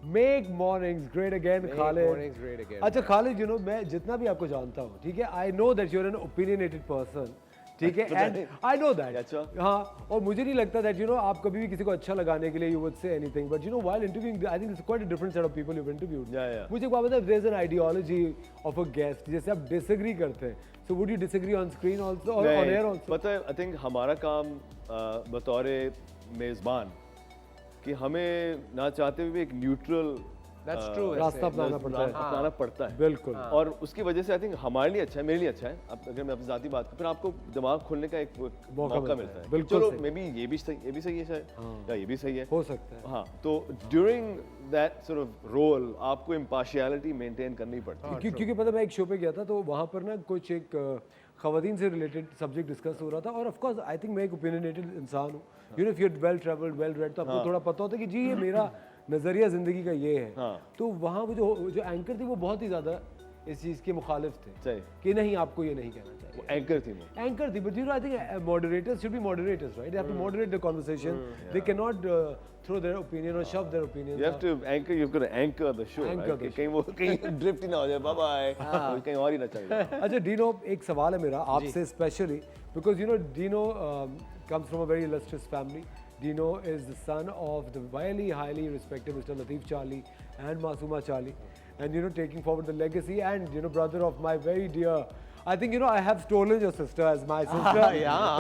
Make mornings great again Khalid. mornings great again. अच्छा खालिद, मैं जितना भी आपको जानता हूँ, ठीक है, I know that you are an opinionated person, ठीक है, एंड आई नो दैट। अच्छा। हाँ, और मुझे नहीं लगता दैट आप कभी भी किसी को अच्छा लगाने के लिए you would say anything, but while interviewing I think it's quite a different set of people you interviewed. मुझे एक बात बताओ, there is an ideology of a guest जैसे आप डिसएग्री करते हैं, so would you disagree on screen also और on air also? पता है, आई थिंक हमारा काम बतौर मेजबान कि हमें ना चाहते हुए भी एक न्यूट्रल That's true. रास्ता अपनाना पड़ता है। अपनाना पड़ता है, बिल्कुल। और उसकी वजह से आई थिंक हमारे लिए अच्छा है, मेरे लिए अच्छा है। अब अगर मैं अपनी जाती बात करूं, फिर आपको दिमाग खोलने का एक मौका मिलता है। बिल्कुल चलो सही। मे बी ये भी सही है शायद, या ये भी सही है, हो सकता है। हाँ, तो during that sort of role आपको इम्पार्शियलिटी मेंटेन करनी पड़ती है। क्योंकि पता, मैं एक शो पे गया था तो वहाँ पर ना कुछ एक खवातीन से रिलेटेड सब्जेक्ट डिस्कस हो रहा था, और ऑफ कोर्स आई थिंक मैं एक ओपिनियनेटेड इंसान हूँ, if you are well travelled well read, तो आपको थोड़ा पता होता है कि जी ये मेरा नजरिया जिंदगी का ये है। तो वहाँ वो जो एंकर थी वो बहुत ही ज्यादा इस चीज के मुखालिफ थे कि नहीं, आपको ये नहीं कहना चाहिए। एंकर थी, but I think moderators should be moderators, right? They have to moderate the conversation. They cannot throw their opinion or shove their opinions. You have to anchor, you've got to anchor the show, right? कि कहीं वो drift ही ना हो जाए, bye bye, कहीं और ही ना चले जाए। अच्छा डीनो, एक सवाल है मेरा आपसे specially, because Dino comes from a very illustrious family. Dino is the son of the highly respected Mr. Lateef Charlie and Masooma Charlie, and taking forward the legacy, and brother of my very dear, I think I have stolen your sister as my sister.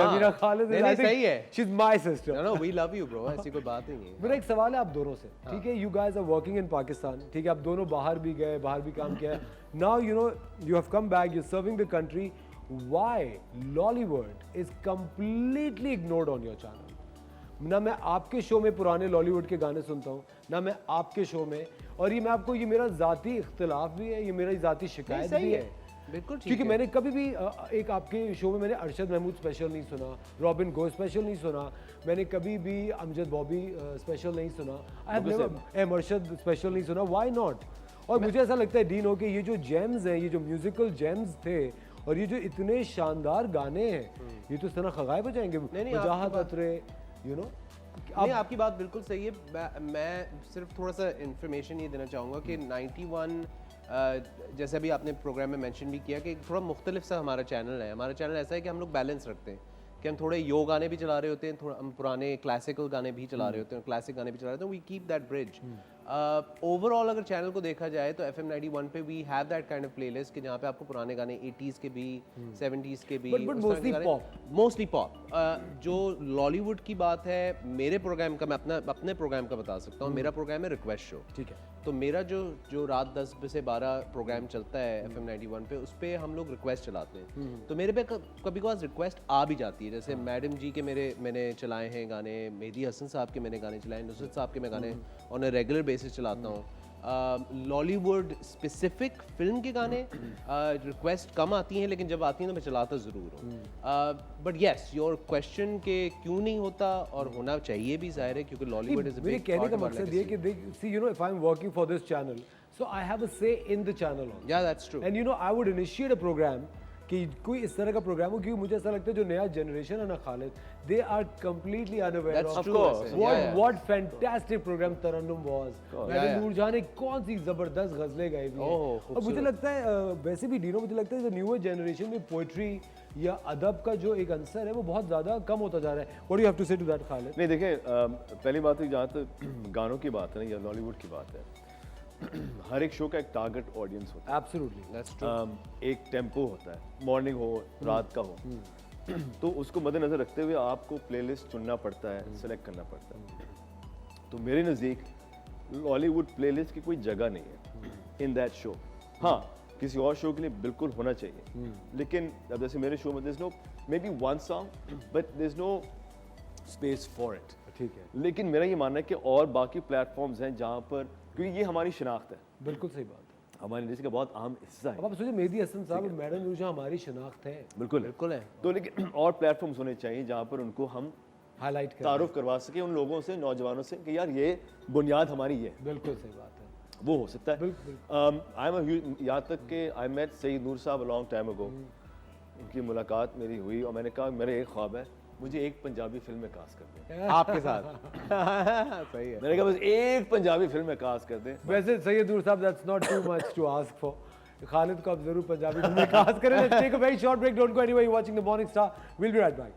Tamira Khalid is, I think she's my sister. No, we love you, bro. ऐसी कोई बात नहीं है। मेरा एक सवाल है आप दोनों से, ठीक है, you guys are working in Pakistan, ठीक है, आप दोनों बाहर भी गए, बाहर भी काम किया है, now you have come back, you're serving the country. Why Lollywood is completely ignored on your channel? ना मैं आपके शो में पुराने लॉलीवुड के गाने सुनता हूँ, ना मैं आपके शो में, और ये मैं आपको, ये मेरा ज़ाती इख्तिलाफ भी है, ये मेरी ज़ाती शिकायत भी है, बिल्कुल, क्योंकि मैंने कभी भी एक आपके शो में मैंने अरशद महमूद स्पेशल नहीं सुना, रॉबिन गो स्पेशल नहीं सुना, मैंने कभी भी अमजद बॉबी स्पेशल नहीं सुना, I have never am Arshad special नहीं सुना, व्हाई नॉट? और मुझे ऐसा लगता है डीनो के ये जो जेम्स हैं, ये जो म्यूजिकल जेम्स थे, और ये जो इतने शानदार गाने हैं, ये तो इस तरह खगाए बजाएंगे, वजाहत अतरे, नहीं, आपकी बात बिल्कुल सही है। मैं सिर्फ थोड़ा सा इन्फॉर्मेशन ये देना चाहूँगा कि 91 जैसे अभी आपने प्रोग्राम में मेंशन भी किया कि थोड़ा मुख्तलिफ सा हमारा चैनल है। हमारा चैनल ऐसा है कि हम लोग बैलेंस रखते हैं कि हम थोड़े यो गाने भी चला रहे होते हैं, थोड़ा हम पुराने क्लासिकल गाने भी चला रहे होते हैं, क्लासिक गाने भी चला रहे होते हैं, we keep that bridge. Overall अगर चैनल को देखा जाए तो FM 91 पे we have that kind of playlist कि जहाँ पे आपको पुराने गाने 80s के भी 70s के भी, बट मोस्टली पॉप। जो लॉलीवुड की बात है, मेरे प्रोग्राम का, मैं अपने प्रोग्राम का बता सकता हूँ। मेरा प्रोग्राम है रिक्वेस्ट शो, ठीक है, तो मेरा जो रात 10 से 12 प्रोग्राम चलता है FM 91 पे, उस पर हम लोग रिक्वेस्ट चलाते हैं। तो मेरे पे कभी कभार रिक्वेस्ट आ भी जाती है, जैसे मैडम जी के मैंने चलाए हैं गाने, मेहदी हसन साहब के मैंने गाने चलाए, नुसरत साहब के मैं गाने ऑन अ रेगुलर बेसिस चलाता हूँ। लॉलीवुड स्पेसिफिक फिल्म के गाने रिक्वेस्ट कम आती हैं, लेकिन जब आती हैं तो मैं चलाता ज़रूर हूँ। बट येस, योर क्वेश्चन के क्यों नहीं होता, और होना चाहिए भी, जाहिर है, क्योंकि लॉलीवुड इज अ बिग कहने का मकसद ये कि see if I am working for this channel, so I have a say in the channel, या that's true, and I would initiate a program कि कोई इस तरह का प्रोग्राम हो, क्योंकि मुझे ऐसा लगता है जो नया जनरेशन है ना Khalid, they are completely unaware of what fantastic program Tarannum was. मैंने नूरजहां ने कौन सी जबरदस्त गजलें गाई थी, और मुझे लगता है वैसे भी डीनो, मुझे लगता है जो न्यूअर जनरेशन में पोइट्री या अदब का जो एक अंसर है वो बहुत ज़्यादा कम होता जा रहा है। What do you have to say to that Khalid? नहीं देखें, पहली बात है, जहाँ तक गानों की बात है ना या लॉलीवुड की बात है, हर एक शो का एक टारगेट ऑडियंस होता है। Absolutely, that's true. एक टेम्पो होता है, मॉर्निंग हो, रात का हो, तो उसको मद्देनजर रखते हुए आपको प्लेलिस्ट चुनना पड़ता है, सेलेक्ट करना पड़ता है। तो मेरे नज़दीक लॉलीवुड प्लेलिस्ट की कोई जगह नहीं है इन दैट शो। हाँ, किसी और शो के लिए बिल्कुल होना चाहिए, लेकिन अब जैसे मेरे शो में there is no maybe one song, but there is no space for it, ठीक है। लेकिन मेरा ये मानना है कि और बाकी प्लेटफॉर्म्स हैं जहाँ पर, क्योंकि ये हमारी शनाख्त है। बिल्कुल सही बात है, हमारी इंडस्ट्री का बहुत अहम हिस्सा है। अब आप सोचिए, मेहदी हसन साहब, मैडम नूरजहां हमारी शनाख्त है। बिल्कुल है। तो लेकिन और प्लेटफॉर्म्स होने चाहिए जहाँ पर उनको हम हाईलाइट करें, तारुफ करवा सके उन लोगों से, नौजवानों से, कि यार ये बुनियाद हमारी ये। बिल्कुल सही बात है, वो हो सकता है। यहाँ तक कि आई मेट सईद नूर साहब अ लॉन्ग टाइम अगो, उनकी मुलाकात मेरी हुई और मैंने कहा मेरा एक ख्वाब है मुझे एक पंजाबी फिल्म में कास्ट कर दें। आपके साथ सही है। मैंने कहा बस एक पंजाबी फिल्म में कास्ट कर दें। वैसे Syed Noor Sahab, that's not too much to ask for. Khalid को आप जरूर पंजाबी फिल्म में कास्ट करें। Let's take a very short break, don't go anywhere, you watching the morning star, will be right back.